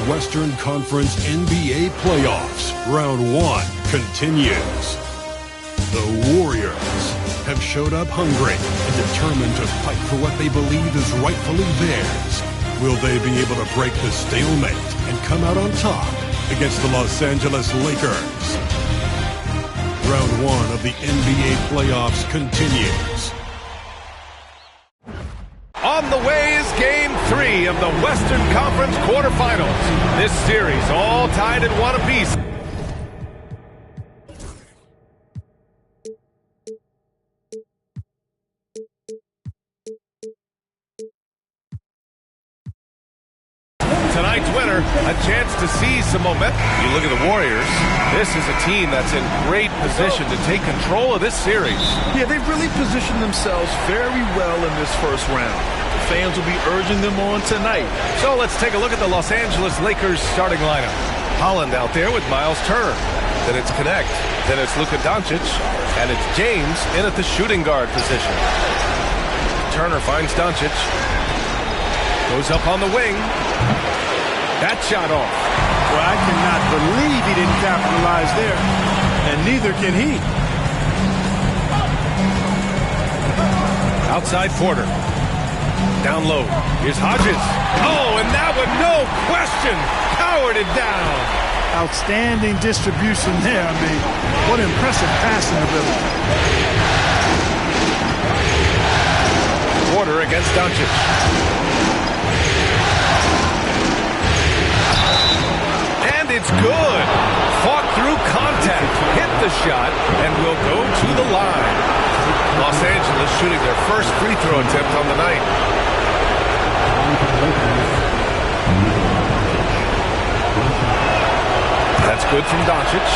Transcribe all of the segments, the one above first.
Western Conference NBA playoffs. Round 1 continues. The Warriors have showed up hungry and determined to fight for what they believe is rightfully theirs. Will they be able to break the stalemate and come out on top against the Los Angeles Lakers? Round 1 of the NBA playoffs continues. On the way is Game 3 of the Western Conference quarterfinals. This series all tied at 1 apiece. Tonight's winner, a chance to seize some momentum. You look at the Warriors, this is a team that's in great position to take control of this series. Yeah, they've really positioned themselves very well in this first round. The fans will be urging them on tonight. So let's take a look at the Los Angeles Lakers starting lineup. Holland out there with Miles Turner. Then it's Connect. Then it's Luka Doncic. And it's James in at the shooting guard position. Turner finds Doncic. Goes up on the wing. That shot off. Well, I cannot believe he didn't capitalize there, and neither can he. Outside Porter. Down low. Here's Hodges. Oh, and that one, no question, powered it down. Outstanding distribution there. I mean, what impressive passing ability. Porter against Doncic. It's good. Fought through contact, hit the shot, and will go to the line. Los Angeles shooting their first free throw attempt on the night. That's good from Doncic.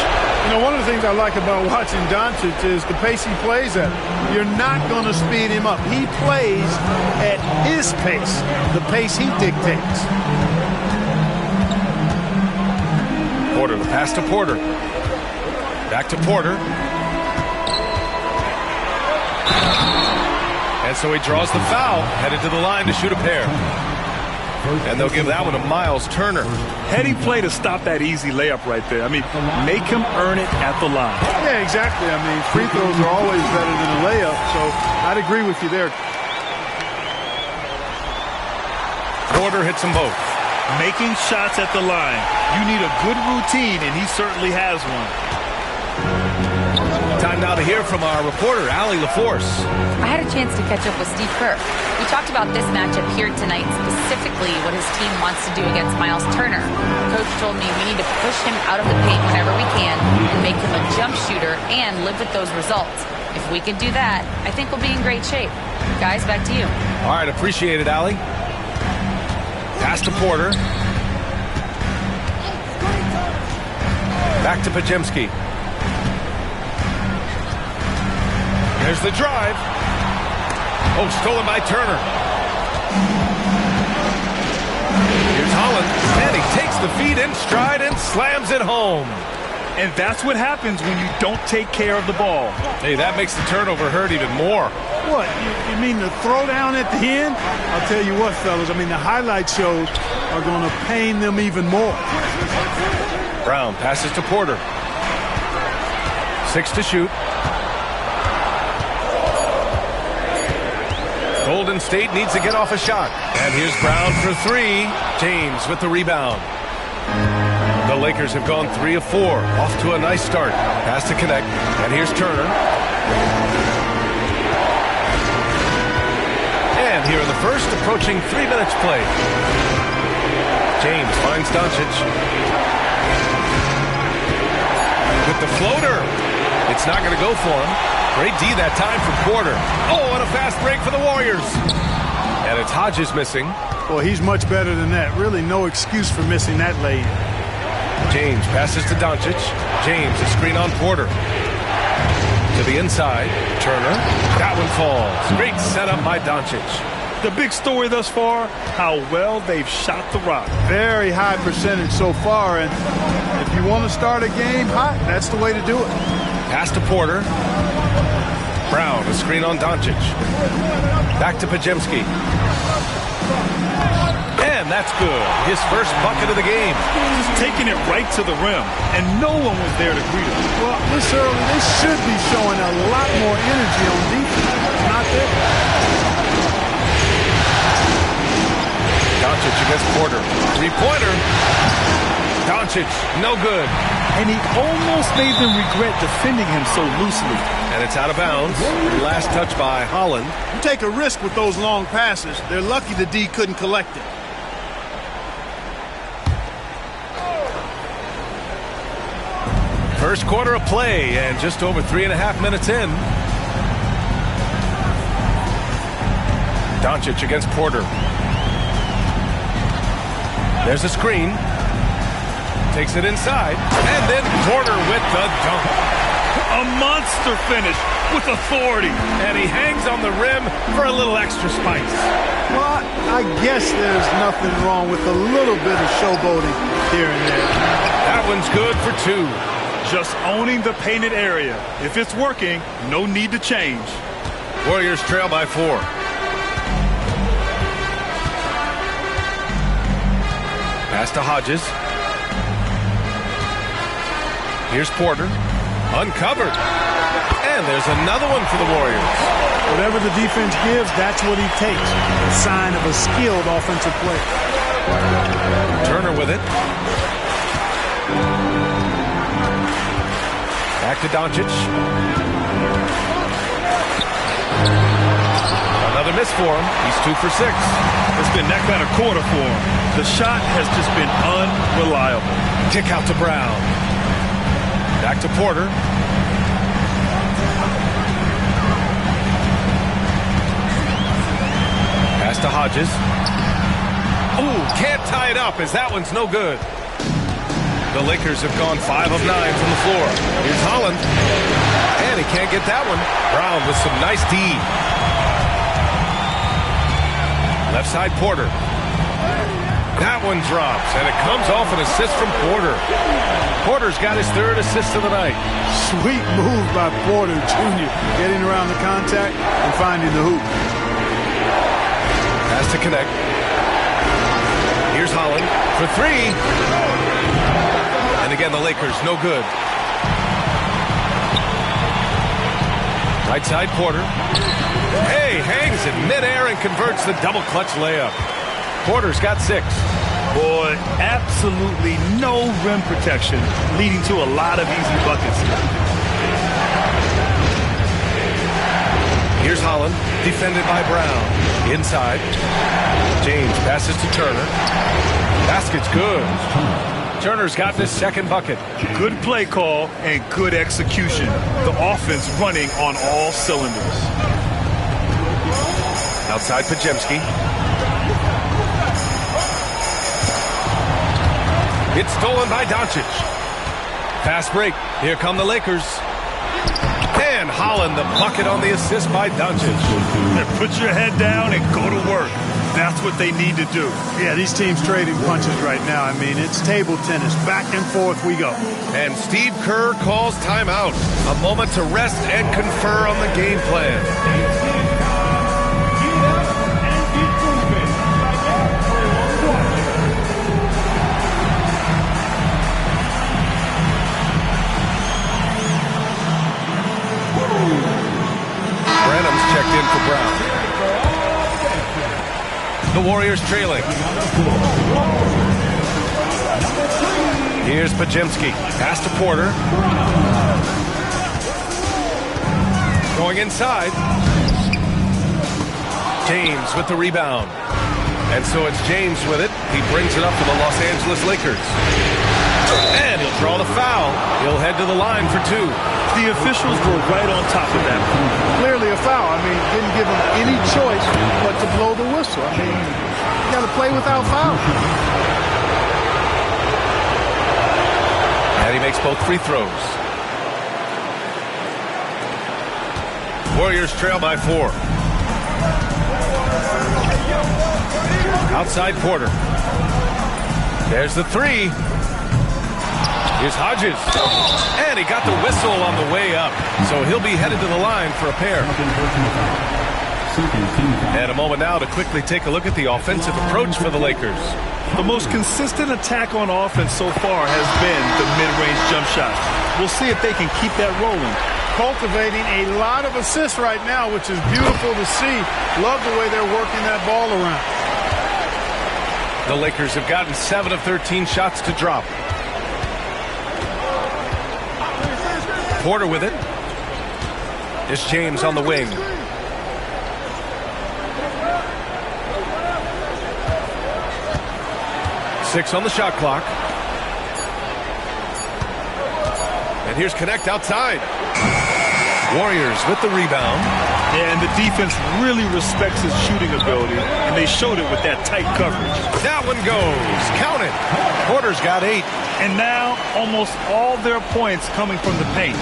You know, one of the things I like about watching Doncic is the pace he plays at. You're not going to speed him up. He plays at his pace, the pace he dictates. Porter, the pass to Porter. Back to Porter. And so he draws the foul, headed to the line to shoot a pair. And they'll give that one to Miles Turner. Heady play to stop that easy layup right there. I mean, make him earn it at the line. Yeah, exactly. I mean, free throws are always better than a layup, so I'd agree with you there. Porter hits them both. Making shots at the line. You need a good routine, and he certainly has one. Time now to hear from our reporter, Allie LaForce. I had a chance to catch up with Steve Kerr. We talked about this matchup here tonight, specifically what his team wants to do against Miles Turner. Coach told me we need to push him out of the paint whenever we can and make him a jump shooter and live with those results. If we can do that, I think we'll be in great shape. Guys, back to you. All right, appreciate it, Allie. Pass to Porter. Back to Podziemski. There's the drive. Oh, stolen by Turner. Here's Holland. And he takes the feed in stride and slams it home. And that's what happens when you don't take care of the ball. Hey, that makes the turnover hurt even more. What, you mean the throwdown at the end? I'll tell you what, fellas, I mean, the highlight shows are going to pain them even more. Brown passes to Porter. 6 to shoot. Golden State needs to get off a shot. And here's Brown for 3. James with the rebound. The Lakers have gone 3 of 4. Off to a nice start. Pass to Connect. And here's Turner. And here in the first, approaching 3 minutes played. James finds Doncic. With the floater. It's not going to go for him. Great D that time from Porter. Oh, and a fast break for the Warriors. And it's Hodges missing. Well, he's much better than that. Really no excuse for missing that lay-in. James passes to Doncic. James, a screen on Porter. To the inside. Turner. That one falls. Great setup by Doncic. The big story thus far, how well they've shot the rock. Very high percentage so far, and if you want to start a game hot, that's the way to do it. Pass to Porter. Brown, a screen on Doncic. Back to Podziemski. And that That's good. His first bucket of the game. Just taking it right to the rim, and no one was there to greet him. Well, this early, they should be showing a lot more energy on defense. It's not there. Doncic against Porter. Three-pointer. Doncic, no good. And he almost made them regret defending him so loosely. And it's out of bounds. Last touch by Holland. You take a risk with those long passes. They're lucky the D couldn't collect it. First quarter of play, and just over 3.5 minutes in. Doncic against Porter. There's a screen. Takes it inside, and then Porter with the dunk. A monster finish with authority. And he hangs on the rim for a little extra spice. Well, I guess there's nothing wrong with a little bit of showboating here and there. That one's good for two. Just owning the painted area. If it's working, no need to change. Warriors trail by 4. Pass to Hodges. Here's Porter. Uncovered. And there's another one for the Warriors. Whatever the defense gives, that's what he takes. A sign of a skilled offensive player. Turner with it. Back to Doncic. Another miss for him. He's 2 for 6. It's been that kind of quarter for him. The shot has just been unreliable. Kick out to Brown. Back to Porter. Pass to Hodges. Ooh, can't tie it up as that one's no good. The Lakers have gone 5 of 9 from the floor. Here's Holland. And he can't get that one. Brown with some nice D. Left side Porter. That one drops, and it comes off an assist from Porter. Porter's got his 3rd assist of the night. Sweet move by Porter Jr. Getting around the contact and finding the hoop. Has to connect. Here's Holland for 3. And again, the Lakers, no good. Right side Porter. Hey, hangs in midair and converts the double clutch layup. Porter's got 6. Boy, absolutely no rim protection, leading to a lot of easy buckets. Here's Holland, defended by Brown. Inside. James passes to Turner. Basket's good. Turner's got his 2nd bucket. Good play call and good execution. The offense running on all cylinders. Outside Podziemski. It's stolen by Doncic. Fast break. Here come the Lakers. And Holland, the bucket on the assist by Doncic. Put your head down and go to work. That's what they need to do. Yeah, these teams trading punches right now. I mean, it's table tennis. Back and forth we go. And Steve Kerr calls timeout. A moment to rest and confer on the game plan. Checked in for Brown. The Warriors trailing. Here's Podziemski. Pass to Porter. Going inside. James with the rebound. And so it's James with it. He brings it up for the Los Angeles Lakers. And he'll draw the foul. He'll head to the line for 2. The officials were right on top of that. Clearly a foul. I mean, didn't give him any choice but to blow the whistle. I mean, you got to play without foul. And he makes both free throws. Warriors trail by 4. Outside Porter. There's the 3. Here's Hodges. And he got the whistle on the way up. So he'll be headed to the line for a pair. And a moment now to quickly take a look at the offensive approach for the Lakers. The most consistent attack on offense so far has been the mid-range jump shots. We'll see if they can keep that rolling. Cultivating a lot of assists right now, which is beautiful to see. Love the way they're working that ball around. The Lakers have gotten 7 of 13 shots to drop. Porter with it. It's James on the wing. Six on the shot clock. And here's Connect outside. Warriors with the rebound. Yeah, and the defense really respects his shooting ability, and they showed it with that tight coverage. That one goes. Count it. Porter's got 8. And now almost all their points coming from the paint.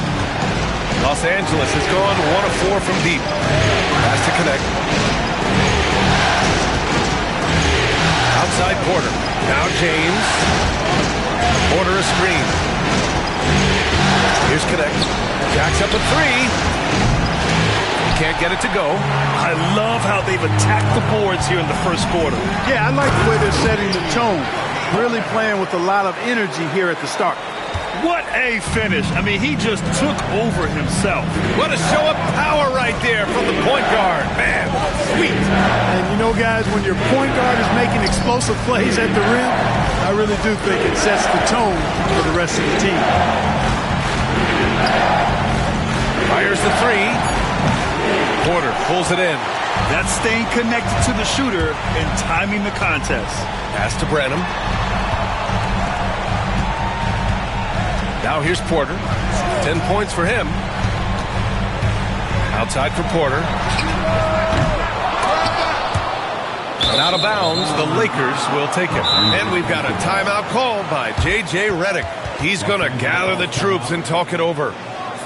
Los Angeles has gone 1 of 4 from deep. Has to connect. Outside Porter. Now James. Porter a screen. Here's Connect. Jacks up a 3. He can't get it to go. I love how they've attacked the boards here in the first quarter. Yeah, I like the way they're setting the tone. Really playing with a lot of energy here at the start. What a finish. I mean, he just took over himself. What a show of power right there from the point guard. Man, sweet. And you know, guys, when your point guard is making explosive plays at the rim, I really do think it sets the tone for the rest of the team. Fires the 3. Porter pulls it in. That's staying connected to the shooter and timing the contest. Pass to Branham. Now here's Porter. 10 points for him. Outside for Porter. And out of bounds, the Lakers will take it. And we've got a timeout called by J.J. Redick. He's going to gather the troops and talk it over.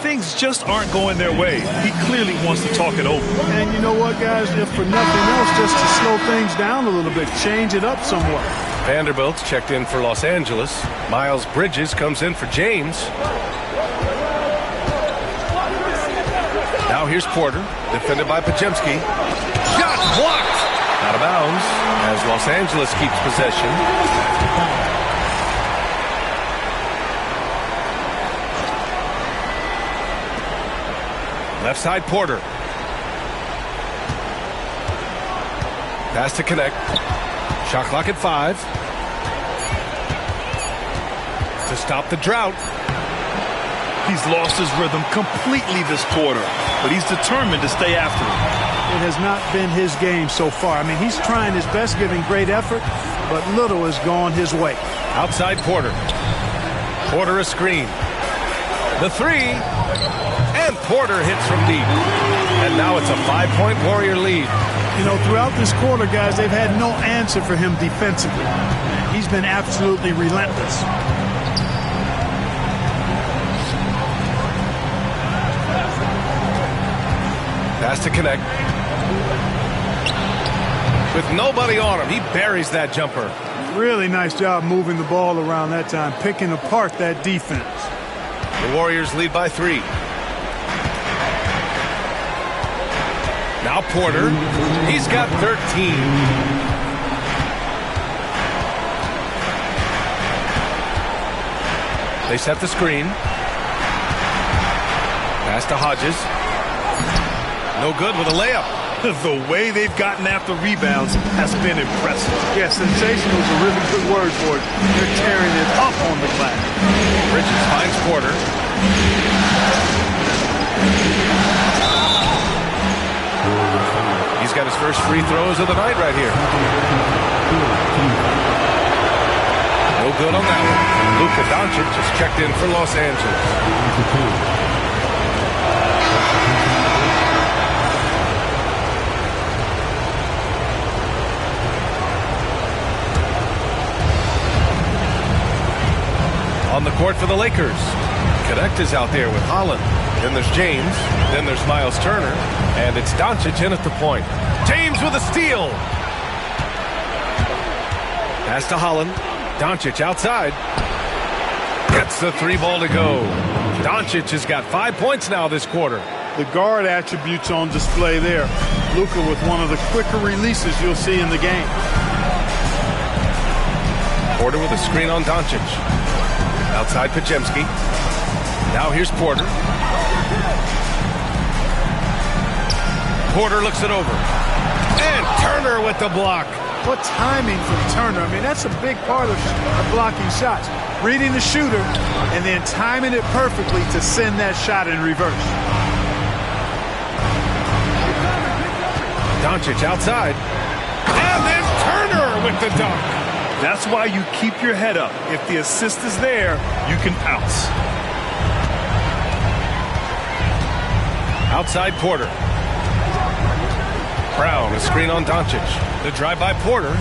Things just aren't going their way. He clearly wants to talk it over. And you know what, guys? If for nothing else, just to slow things down a little bit, change it up somewhat. Vanderbilt's checked in for Los Angeles. Miles Bridges comes in for James. Now here's Porter, defended by Podziemski. Shot blocked! Out of bounds as Los Angeles keeps possession. Left side Porter. Pass to Connect. Shot clock at 5. To stop the drought. He's lost his rhythm completely this quarter, but he's determined to stay after it. It has not been his game so far. I mean, he's trying his best, giving great effort, but little has gone his way. Outside Porter. Porter a screen. The 3. And Porter hits from deep. And now it's a 5-point Warrior lead. You know, throughout this quarter, guys, they've had no answer for him defensively. He's been absolutely relentless. Pass to Connect. With nobody on him, he buries that jumper. Really nice job moving the ball around that time, picking apart that defense. The Warriors lead by 3. Now Porter. He's got 13. They set the screen. Pass to Hodges. No good with a layup. The way they've gotten after rebounds has been impressive. Yeah, sensational is a really good word for it. They're tearing it up on the glass. Bridges finds Porter. He's got his first free throws of the night right here. No good on that one. Luka Doncic just checked in for Los Angeles. On the court for the Lakers. Connect is out there with Holland. Then there's James. Then there's Miles Turner. And it's Doncic in at the point. James with a steal. Pass to Holland. Doncic outside. Gets the 3 ball to go. Doncic has got 5 points now this quarter. The guard attributes on display there. Luka with one of the quicker releases you'll see in the game. Porter with a screen on Doncic. Outside Podziemski. Now here's Porter. Porter looks it over. And Turner with the block. What timing from Turner. I mean, that's a big part of blocking shots. Reading the shooter and then timing it perfectly to send that shot in reverse. Doncic outside. And then Turner with the dunk. That's why you keep your head up. If the assist is there, you can pounce. Outside Porter. Brown, a screen on Doncic. The drive by Porter.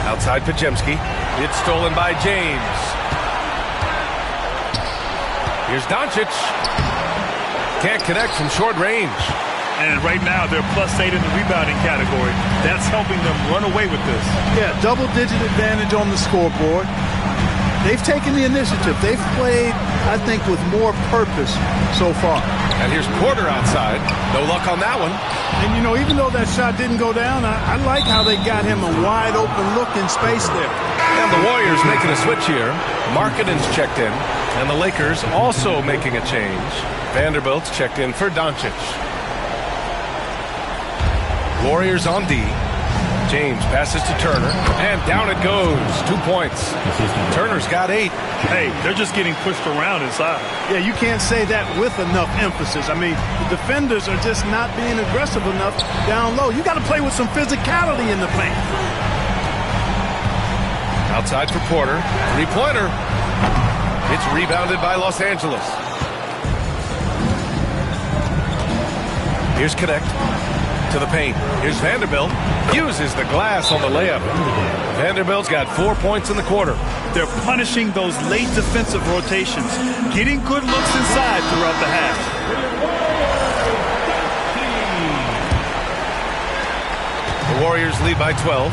Outside Podziemski. It's stolen by James. Here's Doncic. Can't connect from short range. And right now, they're +8 in the rebounding category. That's helping them run away with this. Yeah, double-digit advantage on the scoreboard. They've taken the initiative. They've played, I think, with more purpose so far. And here's Porter outside. No luck on that one. And, you know, even though that shot didn't go down, I like how they got him a wide-open look in space there. And the Warriors making a switch here. Markkanen's checked in. And the Lakers also making a change. Vanderbilt's checked in for Doncic. Warriors on D. James passes to Turner, and down it goes. 2 points. Turner's got 8. Hey, they're just getting pushed around inside. Yeah, you can't say that with enough emphasis. I mean, the defenders are just not being aggressive enough down low. You got to play with some physicality in the paint. Outside for Porter. Three-pointer. It's rebounded by Los Angeles. Here's Connect. To the paint. Here's Vanderbilt. Uses the glass on the layup. Vanderbilt's got 4 points in the quarter. They're punishing those late defensive rotations, getting good looks inside throughout the half. The Warriors lead by 12.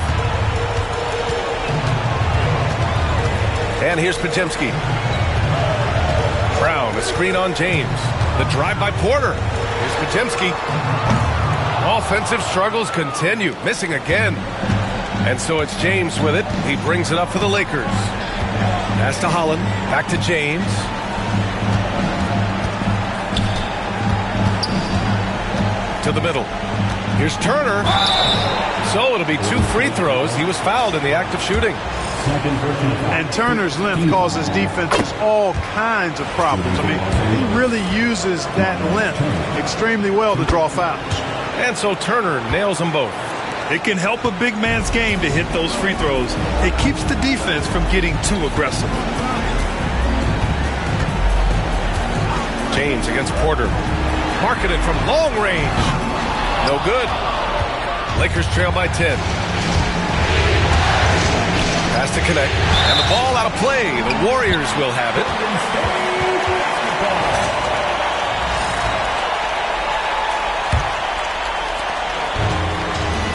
And here's Podziemski. Brown, a screen on James. The drive by Porter. Here's Podziemski. Offensive struggles continue. Missing again. And so it's James with it. He brings it up for the Lakers. Pass to Holland. Back to James. To the middle. Here's Turner. So it'll be 2 free throws. He was fouled in the act of shooting. And Turner's length causes defenses all kinds of problems. I mean, he really uses that length extremely well to draw fouls. And so Turner nails them both. It can help a big man's game to hit those free throws. It keeps the defense from getting too aggressive. James against Porter. Markkanen from long range. No good. Lakers trail by 10. Pass to Connect. And the ball out of play. The Warriors will have it.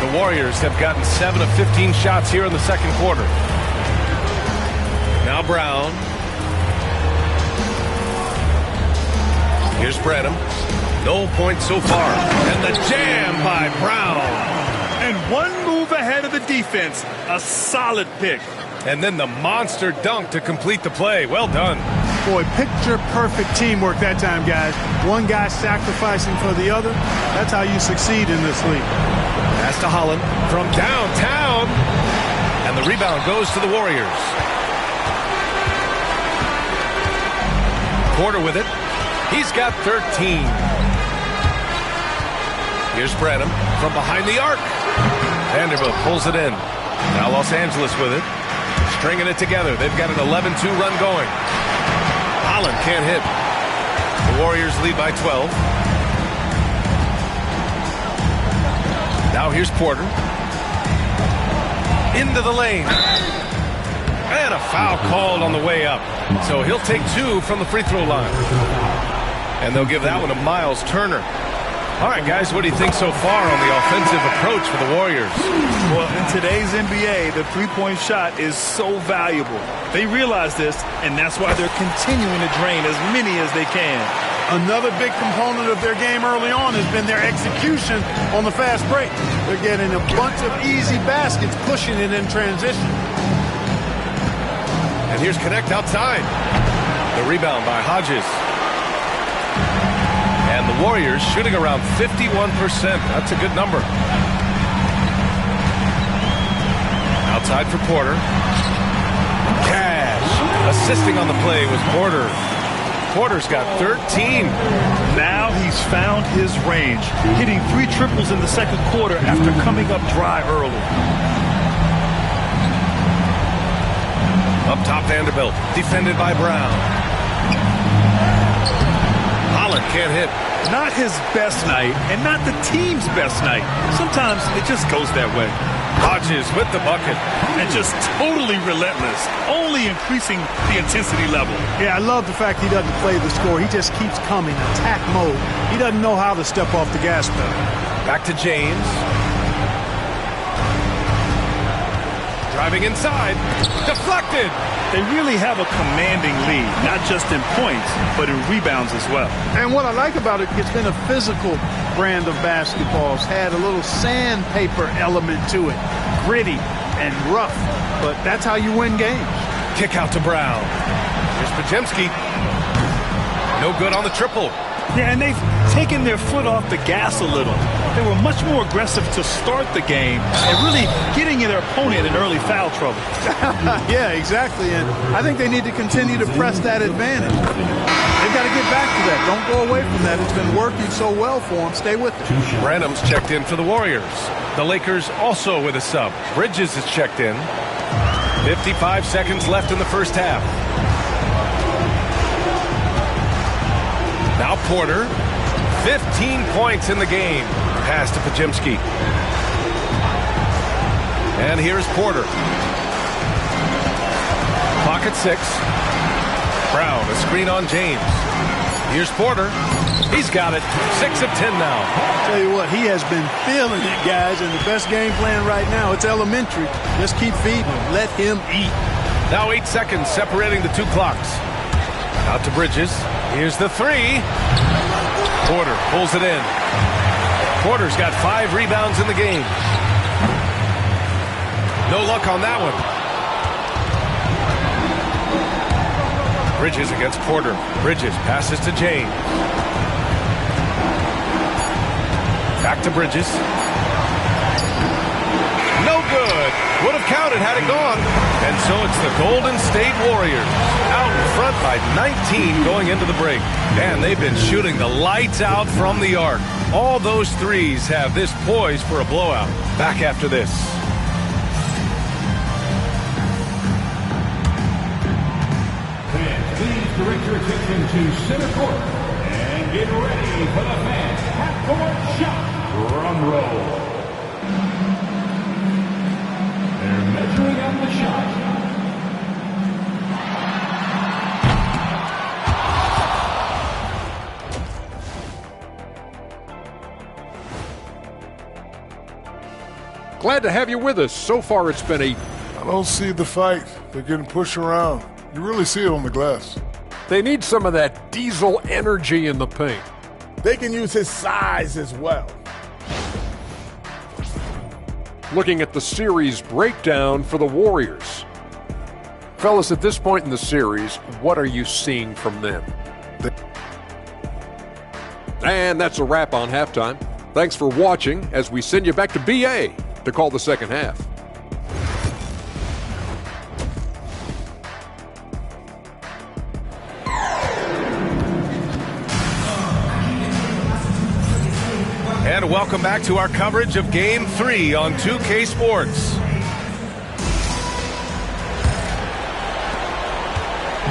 The Warriors have gotten 7 of 15 shots here in the second quarter. Now Brown. Here's Branham. No points so far. And the jam by Brown. And one move ahead of the defense. A solid pick. And then the monster dunk to complete the play. Well done. Boy, picture-perfect teamwork that time, guys. One guy sacrificing for the other. That's how you succeed in this league. Pass to Holland from downtown. And the rebound goes to the Warriors. Porter with it. He's got 13. Here's Branham from behind the arc. Vanderbilt pulls it in. Now Los Angeles with it. Stringing it together. They've got an 11-2 run going. Holland can't hit. The Warriors lead by 12. Now here's Porter. Into the lane. And a foul called on the way up. So he'll take 2 from the free throw line. And they'll give that one to Miles Turner. All right, guys, what do you think so far on the offensive approach for the Warriors? Well, in today's NBA, the three-point shot is so valuable. They realize this, and that's why they're continuing to drain as many as they can. Another big component of their game early on has been their execution on the fast break. They're getting a bunch of easy baskets, pushing it in transition. And here's Connect outside. The rebound by Hodges. And the Warriors shooting around 51%. That's a good number. Outside for Porter. Cash. Assisting on the play was Porter. Porter's got 13. Now he's found his range, hitting 3 triples in the second quarter after coming up dry early. Up top, Vanderbilt, defended by Brown. Holland can't hit. Not his best night, and not the team's best night. Sometimes it just goes that way. Hodges with the bucket. And just totally relentless, only increasing the intensity level. Yeah, I love the fact he doesn't play the score. He just keeps coming, attack mode. He doesn't know how to step off the gas pedal. Back to James. Driving inside. Deflected. They really have a commanding lead, not just in points, but in rebounds as well. And what I like about it, it's been a physical brand of basketball. It's had a little sandpaper element to it. Gritty and rough, but that's how you win games. Kick out to Brown. Here's Podziemski. No good on the triple. Yeah, and they've taken their foot off the gas a little. They were much more aggressive to start the game and really getting their opponent in early foul trouble. Yeah, exactly, and I think they need to continue to press that advantage. They've got to get back to that. Don't go away from that. It's been working so well for them. Stay with it. Branham's checked in for the Warriors. The Lakers also with a sub. Bridges is checked in. 55 seconds left in the first half. Now Porter, 15 points in the game. Pass to Podziemski. And here's Porter. Pocket 6. Brown, a screen on James. Here's Porter. He's got it. 6 of 10 now. Tell you what, he has been feeling it, guys, and the best game plan right now, it's elementary. Just keep feeding him. Let him eat. Now 8 seconds separating the two clocks. Out to Bridges. Here's the 3. Porter pulls it in. Porter's got 5 rebounds in the game. No luck on that one. Bridges against Porter. Bridges passes to James. Back to Bridges. No good. Would have counted had it gone. And so it's the Golden State Warriors out in front by 19 going into the break. And they've been shooting the lights out from the arc. All those threes have this poised for a blowout. Back after this. Please direct your attention to center court and get ready for the fans half-court shot. Drum roll. They're measuring out the shot. Glad to have you with us. So far, it's been a... I don't see the fight. They're getting pushed around. You really see it on the glass. They need some of that diesel energy in the paint. They can use his size as well. Looking at the series breakdown for the Warriors. Fellas, at this point in the series, what are you seeing from them? And that's a wrap on halftime. Thanks for watching as we send you back to BA to call the second half. And welcome back to our coverage of Game 3 on 2K Sports.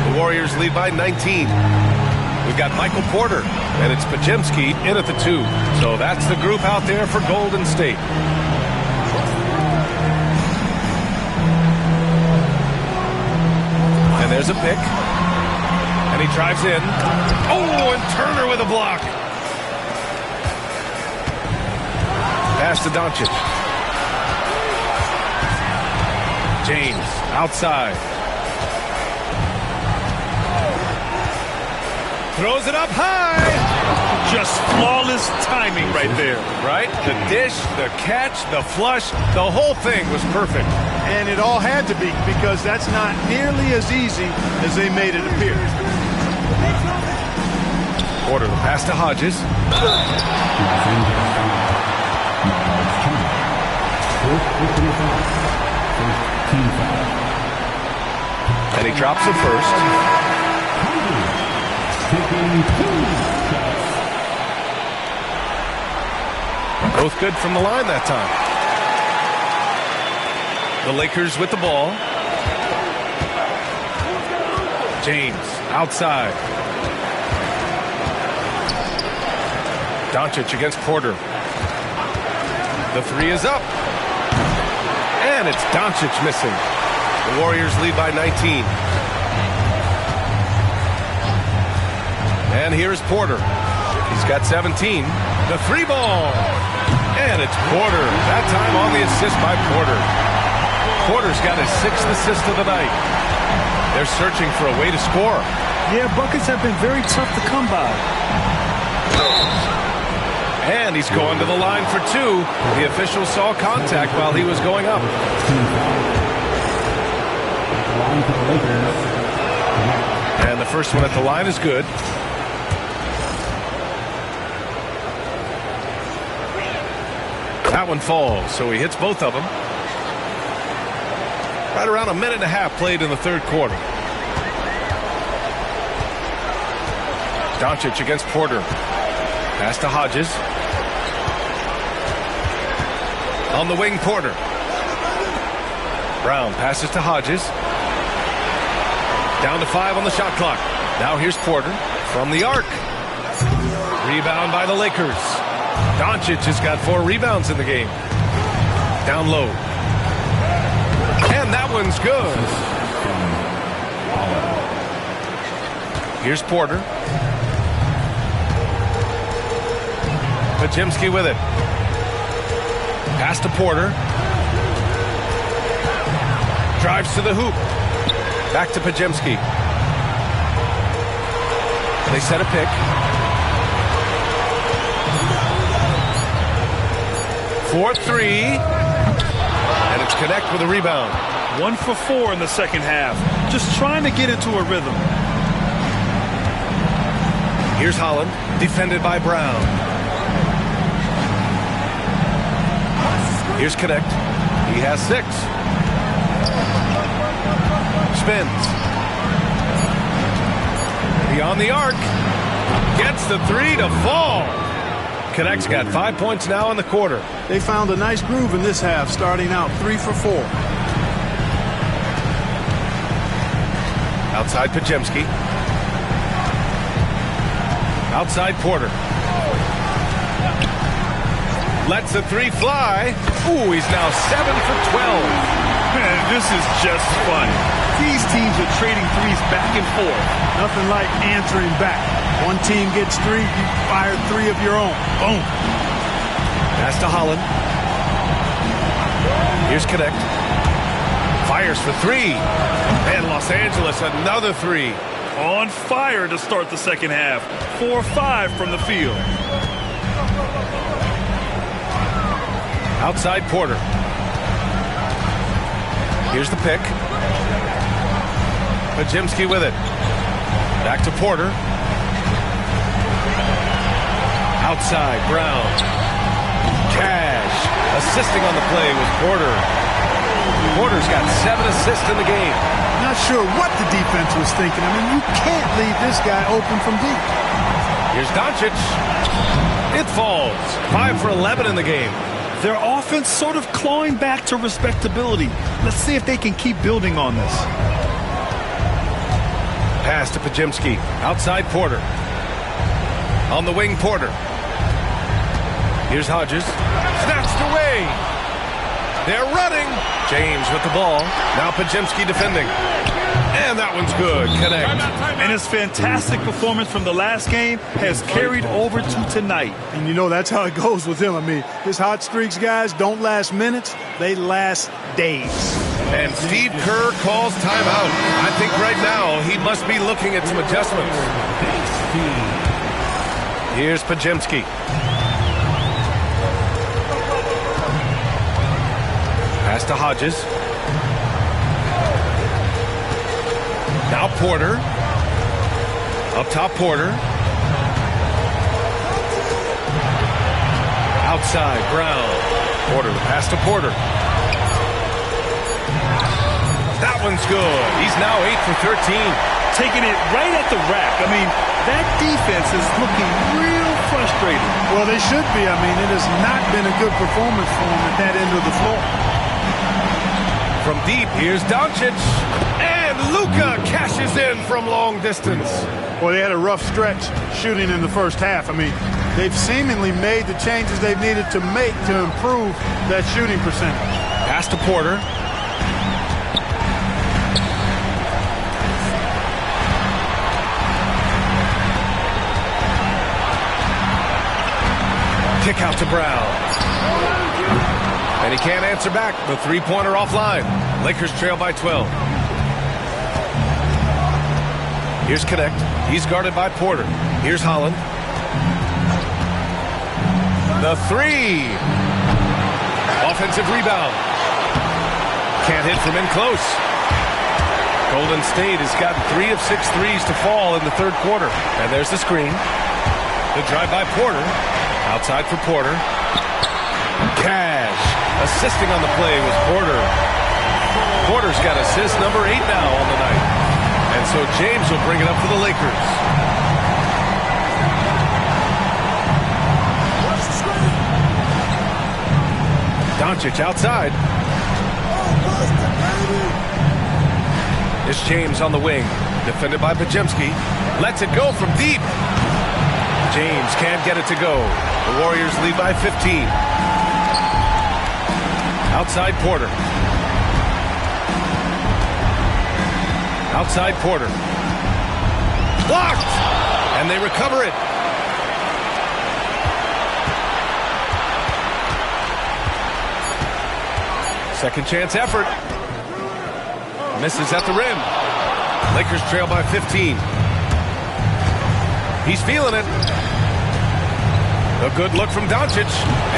The Warriors lead by 19. We've got Michael Porter, and it's Podziemski in at the 2. So that's the group out there for Golden State. And there's a pick. And he drives in. Oh, and Turner with a block. Pass to Doncic. James outside. Throws it up high. Just flawless timing right there. Right? The dish, the catch, the flush, the whole thing was perfect. And it all had to be, because that's not nearly as easy as they made it appear. Porter, the pass to Hodges. And he drops it first. Both good from the line that time. The Lakers with the ball. James outside. Doncic against Porter. The three is up. And it's Doncic missing. The Warriors lead by 19. And here's Porter. He's got 17. The three ball. And it's Porter. That time on the assist by Porter. Porter's got his 6th assist of the night. They're searching for a way to score. Yeah, buckets have been very tough to come by. And he's going to the line for 2. The official saw contact while he was going up. And the first one at the line is good. That one falls, so he hits both of them. Right around a minute and a half played in the third quarter. Doncic against Porter. Pass to Hodges. On the wing, Porter. Brown passes to Hodges. Down to 5 on the shot clock. Now here's Porter from the arc. Rebound by the Lakers. Doncic has got 4 rebounds in the game. Down low. And that one's good. Here's Porter. Podziemski with it. Pass to Porter. Drives to the hoop. Back to Podziemski. They set a pick. For 3. And it's Connect with a rebound. 1 for 4 in the second half. Just trying to get into a rhythm. Here's Holland, defended by Brown. Here's Connect. He has 6. Spins. Beyond the arc. Gets the 3 to fall. Connect's got 5 points now in the quarter. They found a nice groove in this half, starting out 3 for 4. Outside Podziemski. Outside Porter. Lets the 3 fly. Ooh, he's now 7 for 12. Man, this is just fun. These teams are trading threes back and forth. Nothing like answering back. One team gets 3, you fire 3 of your own. Boom. Pass to Holland. Here's Connect. Fires for 3. And Los Angeles, another 3. On fire to start the second half. 4-5 from the field. Outside Porter. Here's the pick. Podziemski with it. Back to Porter. Outside Brown. Cash assisting on the play with Porter. Porter's got 7 assists in the game. Not sure what the defense was thinking. I mean, you can't leave this guy open from deep. Here's Doncic. It falls. 5 for 11 in the game. Their offense sort of clawing back to respectability. Let's see if they can keep building on this. Pass to Podziemski. Outside Porter. On the wing, Porter. Here's Hodges. Snatched away. They're running. James with the ball. Now Podziemski defending. And that one's good. Connect. And his fantastic performance from the last game has carried over to tonight. And you know that's how it goes with him. I mean, his hot streaks, guys, don't last minutes. They last days. And Steve Kerr calls timeout. I think right now he must be looking at some adjustments. Here's Podziemski. Pass to Hodges. Now Porter. Up top, Porter. Outside, Brown. Porter, the pass to Porter. That one's good. He's now 8 for 13. Taking it right at the rack. I mean, that defense is looking real frustrated. Well, they should be. I mean, it has not been a good performance for them at that end of the floor. From deep, here's Doncic. And Luka cashes in from long distance. Well, they had a rough stretch shooting in the first half. I mean, they've seemingly made the changes they've needed to make to improve that shooting percentage. Pass to Porter. Kick out to Brown. And he can't answer back. The three-pointer offline. Lakers trail by 12. Here's Connect. He's guarded by Porter. Here's Holland. The three. Offensive rebound. Can't hit from in close. Golden State has gotten 3 of 6 threes to fall in the third quarter. And there's the screen. The drive by Porter. Outside for Porter. Cash. Assisting on the play was Porter. Porter's got assist number 8 now on the night. And so James will bring it up for the Lakers. Doncic outside. It's James on the wing. Defended by Podziemski. Lets it go from deep. James can't get it to go. The Warriors lead by 15. Outside Porter. Outside Porter. Blocked! And they recover it. Second chance effort. Misses at the rim. Lakers trail by 15. He's feeling it. A good look from Doncic.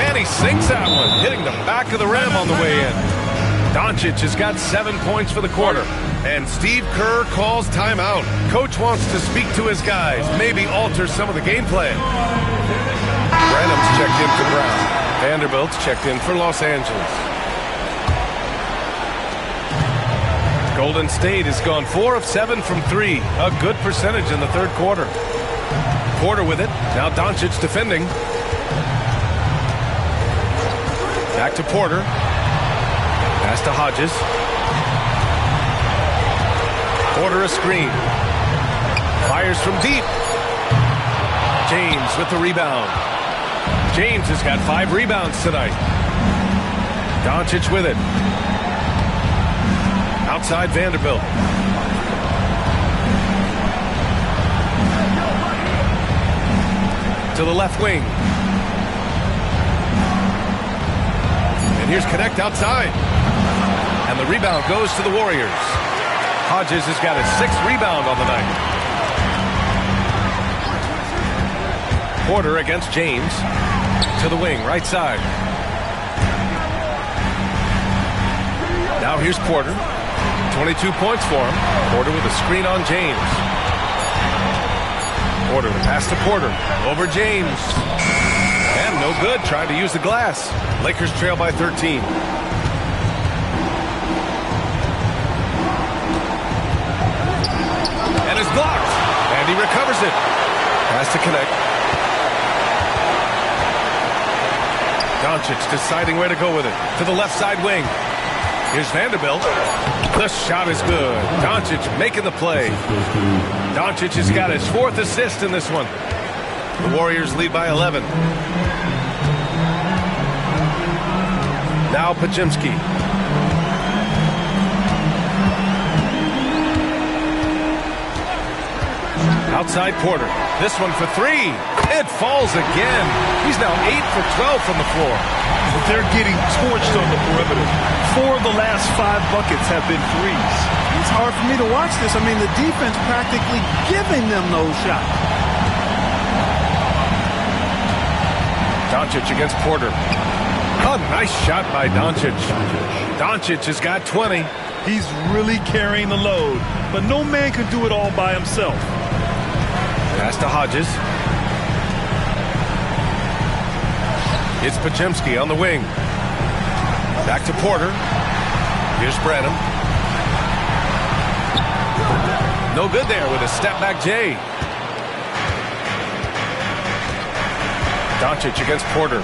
And he sinks that one, hitting the back of the rim on the way in. Doncic has got 7 points for the quarter. And Steve Kerr calls timeout. Coach wants to speak to his guys, maybe alter some of the game plan. Branham's checked in for Brown. Vanderbilt's checked in for Los Angeles. Golden State has gone 4 of 7 from 3. A good percentage in the third quarter. Porter with it. Now Doncic defending. Back to Porter. Pass to Hodges. Porter a screen. Fires from deep. James with the rebound. James has got 5 rebounds tonight. Doncic with it. Outside Vanderbilt. To the left wing. And here's Connect outside. And the rebound goes to the Warriors. Hodges has got his 6th rebound on the night. Porter against James. To the wing, right side. Now here's Porter. 22 points for him. Porter with a screen on James. Porter, the pass to Porter. Over James. And no good. Trying to use the glass. Lakers trail by 13. And it's blocked. And he recovers it. Pass to Connect. Doncic deciding where to go with it. To the left side wing. Here's Vanderbilt. The shot is good. Doncic making the play. Doncic has got his 4th assist in this one. The Warriors lead by 11. Now Podziemski. Outside Porter. This one for 3. It falls again. He's now 8 for 12 from the floor. They're getting torched on the perimeter. 4 of the last 5 buckets have been threes. It's hard for me to watch this. I mean, the defense practically giving them those shots. Doncic against Porter. Oh, nice shot by Doncic. Doncic has got 20. He's really carrying the load, but no man can do it all by himself. Pass to Hodges. It's Podziemski on the wing. Back to Porter. Here's Branham. No good there with a step-back J. Doncic against Porter.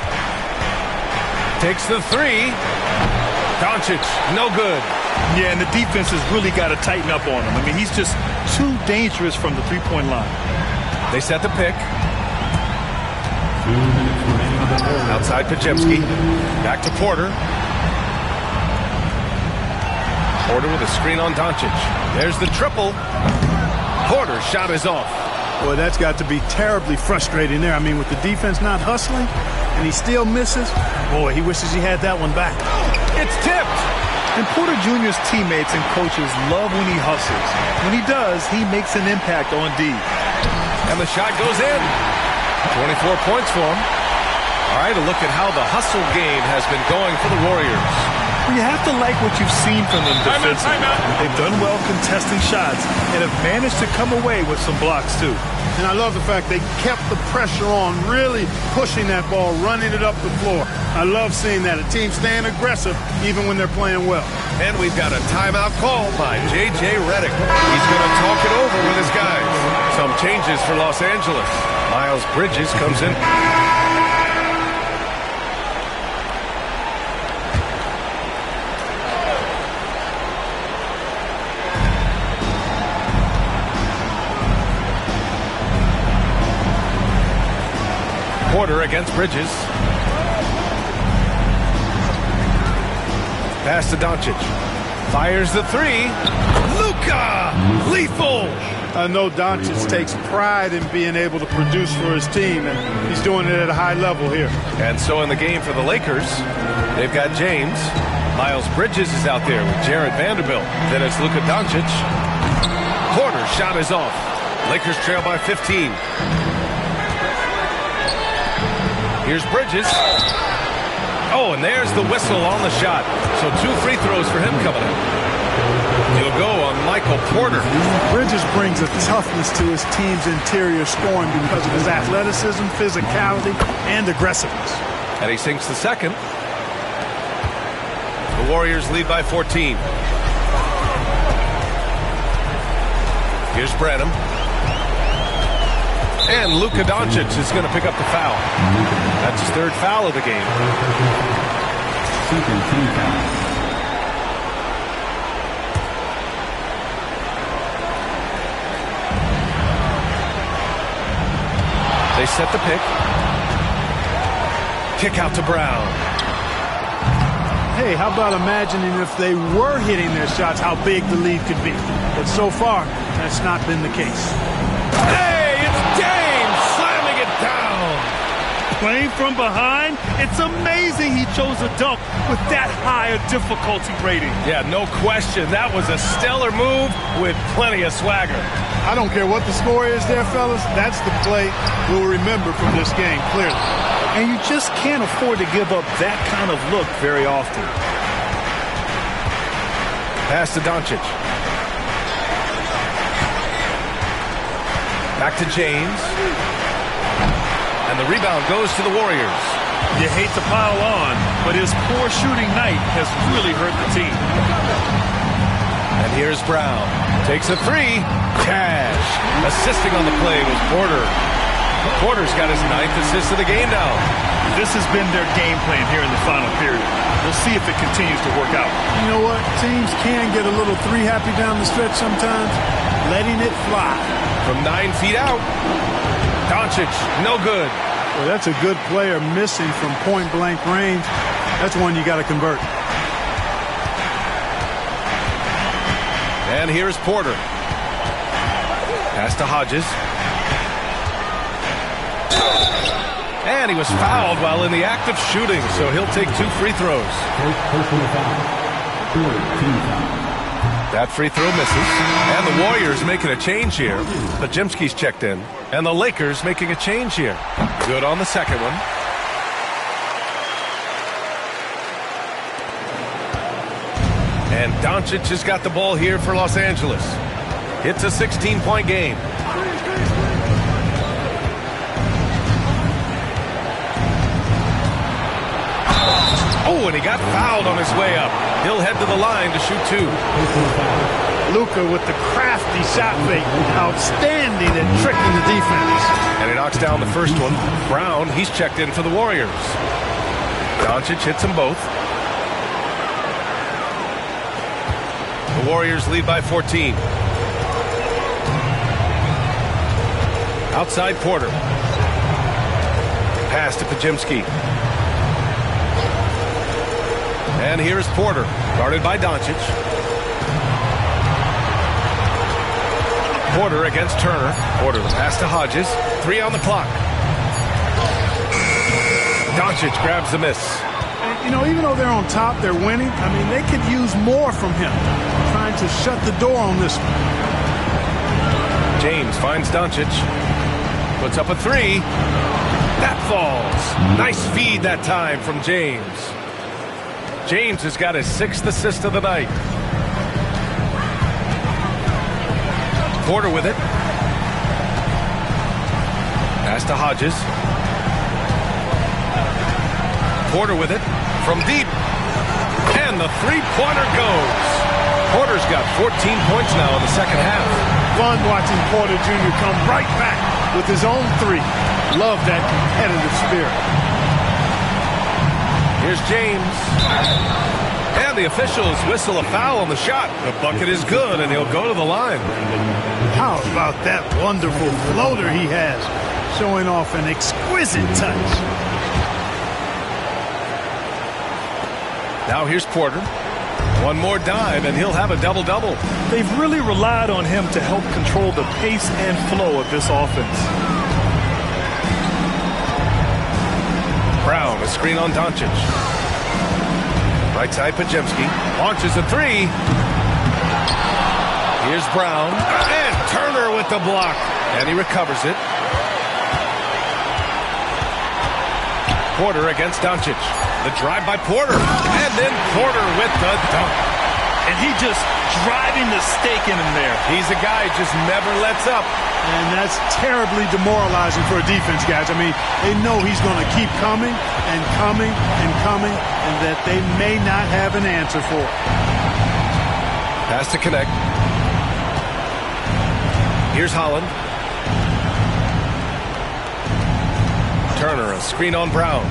Takes the three. Doncic, no good. Yeah, and the defense has really got to tighten up on him. I mean, he's just too dangerous from the three-point line. They set the pick. Outside Podziemski. Back to Porter. Porter with a screen on Doncic. There's the triple. Porter's shot is off. Boy, that's got to be terribly frustrating there. I mean, with the defense not hustling, and he still misses. Boy, he wishes he had that one back. It's tipped. And Porter Jr.'s teammates and coaches love when he hustles. When he does, he makes an impact on D. And the shot goes in. 24 points for him. All right, a look at how the hustle game has been going for the Warriors. Well, you have to like what you've seen from them defensively. They've done well contesting shots and have managed to come away with some blocks, too. And I love the fact they kept the pressure on, really pushing that ball, running it up the floor. I love seeing that. A team staying aggressive even when they're playing well. And we've got a timeout call by J.J. Redick. He's going to talk it over with his guys. Some changes for Los Angeles. Miles Bridges comes in. Porter against Bridges. Pass to Doncic. Fires the three. Luka! Lethal! I know Doncic takes pride in being able to produce for his team, and he's doing it at a high level here. And so in the game for the Lakers, they've got James. Miles Bridges is out there with Jared Vanderbilt. Then it's Luka Doncic. Porter's shot is off. Lakers trail by 15. Here's Bridges. Oh, and there's the whistle on the shot. So 2 free throws for him coming up. He'll go on Michael Porter. Bridges brings a toughness to his team's interior scoring because of his athleticism, physicality, and aggressiveness. And he sinks the second. The Warriors lead by 14. Here's Branham. And Luka Doncic is going to pick up the foul. That's his 3rd foul of the game. They set the pick. Kick out to Brown. Hey, how about imagining if they were hitting their shots, how big the lead could be. But so far, that's not been the case. Hey, it's James slamming it down. Playing from behind, it's amazing he chose a dunk with that high a difficulty rating. Yeah, no question. That was a stellar move with plenty of swagger. I don't care what the score is there, fellas. That's the play we'll remember from this game, clearly. And you just can't afford to give up that kind of look very often. Pass to Doncic. Back to James. And the rebound goes to the Warriors. You hate to pile on, but his poor shooting night has really hurt the team. And here's Brown. Takes a three. Cash. Assisting on the play was Porter. Porter's got his 9th assist of the game now. This has been their game plan here in the final period. We'll see if it continues to work out. You know what? Teams can get a little three-happy down the stretch sometimes. Letting it fly. From 9 feet out. Doncic, no good. Well, that's a good player missing from point-blank range. That's one you got to convert. And here's Porter. Pass to Hodges. And he was fouled while in the act of shooting, so he'll take 2 free throws. That free throw misses. And the Warriors making a change here. Podziemski's checked in. And the Lakers making a change here. Good on the second one. And Doncic has got the ball here for Los Angeles. It's a 16-point game. Oh, and he got fouled on his way up. He'll head to the line to shoot 2. Luka with the crafty shot fake. Outstanding at tricking the defense. And he knocks down the first one. Brown, he's checked in for the Warriors. Doncic hits them both. The Warriors lead by 14. Outside Porter. Pass to Podziemski. And here's Porter, guarded by Doncic. Porter against Turner. Porter the pass to Hodges. 3 on the clock. Doncic grabs the miss. And, you know, even though they're on top, they're winning. I mean, they could use more from him. Trying to shut the door on this one. James finds Doncic. Puts up a 3. That falls. Nice feed that time from James. James has got his 6th assist of the night. Porter with it. Pass to Hodges. Porter with it from deep. And the 3-pointer goes. Porter's got 14 points now in the second half. Fun watching Porter Jr. come right back with his own 3. Love that competitive spirit. Here's James. And the officials whistle a foul on the shot. The bucket is good, and he'll go to the line. How about that wonderful floater he has, showing off an exquisite touch. Now here's Porter. One more dive, and he'll have a double-double. They've really relied on him to help control the pace and flow of this offense. Brown, a screen on Doncic. Right side, Podziemski. Launches a 3. Here's Brown. And Turner with the block. And he recovers it. Porter against Doncic. The drive by Porter. And then Porter with the dunk. And he just driving the stake in him there. He's a guy who just never lets up. And that's terribly demoralizing for a defense, guys. I mean, they know he's going to keep coming and coming and coming, and that they may not have an answer for it. Pass to connect. Here's Holland. Turner, a screen on Brown.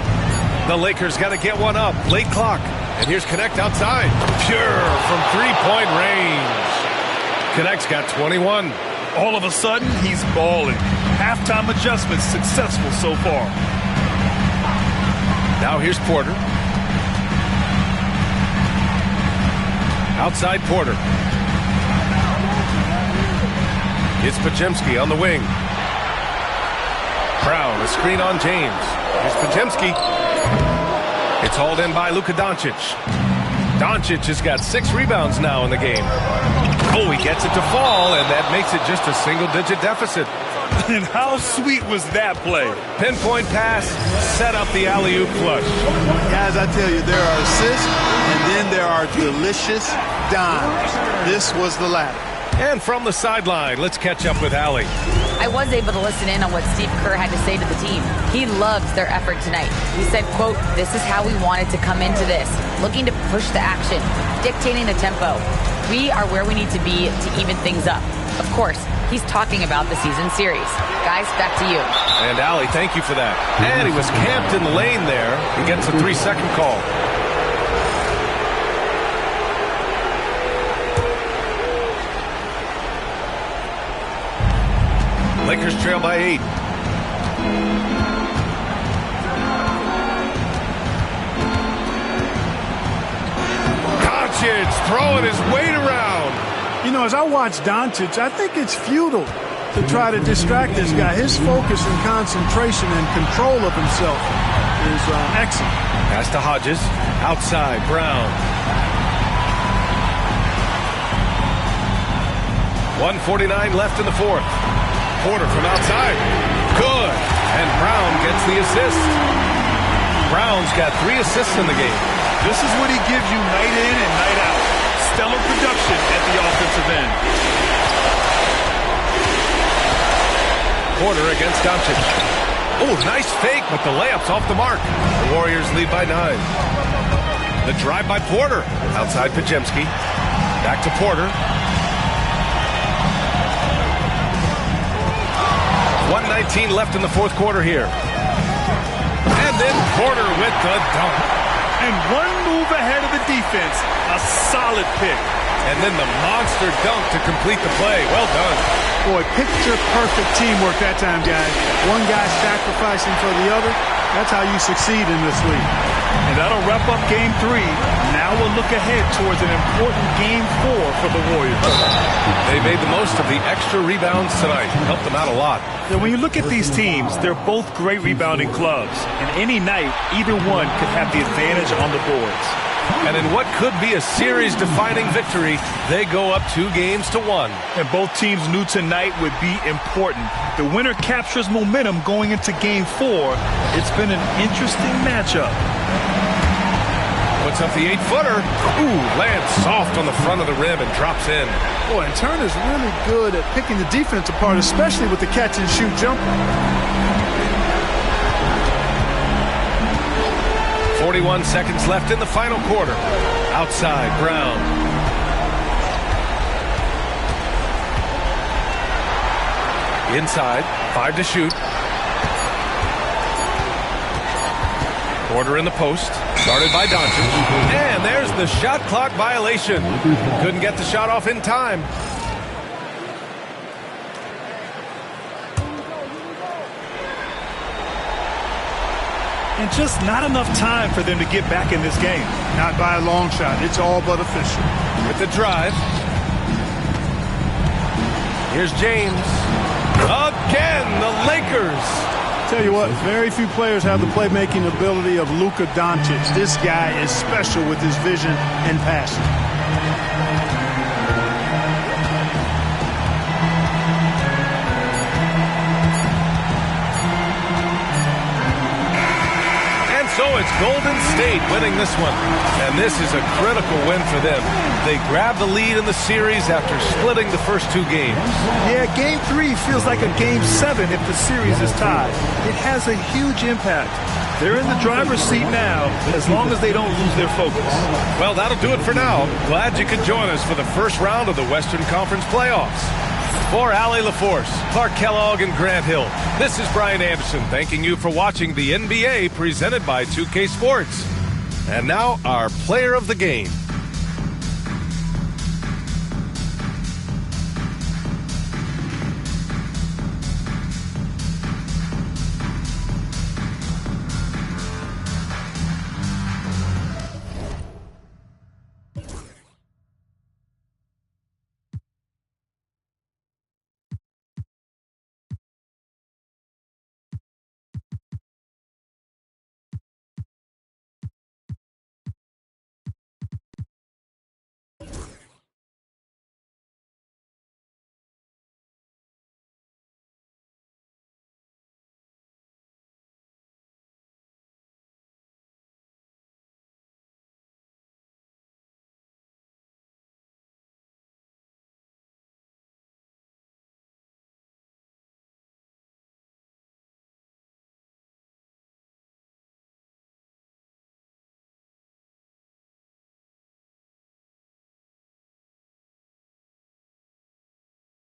The Lakers got to get one up. Late clock. And here's Connect outside. Pure from 3-point range. Connect's got 21. All of a sudden, he's balling. Halftime adjustments successful so far. Now here's Porter. Outside Porter. It's Podziemski on the wing. Brown, a screen on James. Here's Podziemski. It's hauled in by Luka Doncic. Doncic has got 6 rebounds now in the game. Oh, he gets it to fall, and that makes it just a single-digit deficit. And how sweet was that play? Pinpoint pass, set up the alley-oop flush. Guys, I tell you, there are assists, and then there are delicious dimes. This was the latter. And from the sideline, let's catch up with Allie. I was able to listen in on what Steve Kerr had to say to the team. He loves their effort tonight. He said, quote, "This is how we wanted to come into this, looking to push the action, dictating the tempo. We are where we need to be to even things up." Of course, he's talking about the season series. Guys, back to you. And Allie, thank you for that. And he was camped in the lane there. He gets a 3-second call. Lakers trail by 8. Doncic throwing his weight around. You know, as I watch Doncic, I think it's futile to try to distract this guy. His focus and concentration and control of himself is excellent. Pass to Hodges. Outside, Brown. 1:49 left in the fourth. Porter from outside. Good. And Brown gets the assist. Brown's got 3 assists in the game. This is what he gives you night in and night out. defensive end. Porter against Doncic. Oh, nice fake, but the layup's off the mark. The Warriors lead by 9. The drive by Porter. Outside Podziemski. Back to Porter. 1:19 left in the fourth quarter here. And then Porter with the dunk. And one move ahead of the defense. A solid pick. And then the monster dunk to complete the play. Well done. Boy, picture-perfect teamwork that time, guys. One guy sacrificing for the other. That's how you succeed in this league. And that'll wrap up Game 3. Now we'll look ahead towards an important Game 4 for the Warriors. They made the most of the extra rebounds tonight. Helped them out a lot. Now, when you look at these teams, they're both great rebounding clubs. And any night, either one could have the advantage on the boards. And in what could be a series-defining victory, they go up 2-1. And both teams knew tonight would be important. The winner captures momentum going into Game 4. It's been an interesting matchup. Puts up the 8-footer. Ooh, lands soft on the front of the rim and drops in. Boy, and Turner's really good at picking the defense apart, especially with the catch-and-shoot jumper. 41 seconds left in the final quarter. Outside, Brown. Inside, 5 to shoot. Porter in the post. Started by Doncic. And there's the shot clock violation. Couldn't get the shot off in time. And just not enough time for them to get back in this game. Not by a long shot. It's all but official. With the drive. Here's James. Again, the Lakers. Tell you what, very few players have the playmaking ability of Luka Doncic. This guy is special with his vision and passion. So it's Golden State winning this one. And this is a critical win for them. They grab the lead in the series after splitting the first 2 games. Yeah, Game 3 feels like a Game 7 if the series is tied. It has a huge impact. They're in the driver's seat now, as long as they don't lose their focus. Well, that'll do it for now. Glad you could join us for the first round of the Western Conference playoffs. For Allie LaForce, Clark Kellogg, and Grant Hill, this is Brian Anderson thanking you for watching the NBA presented by 2K Sports. And now, our player of the game.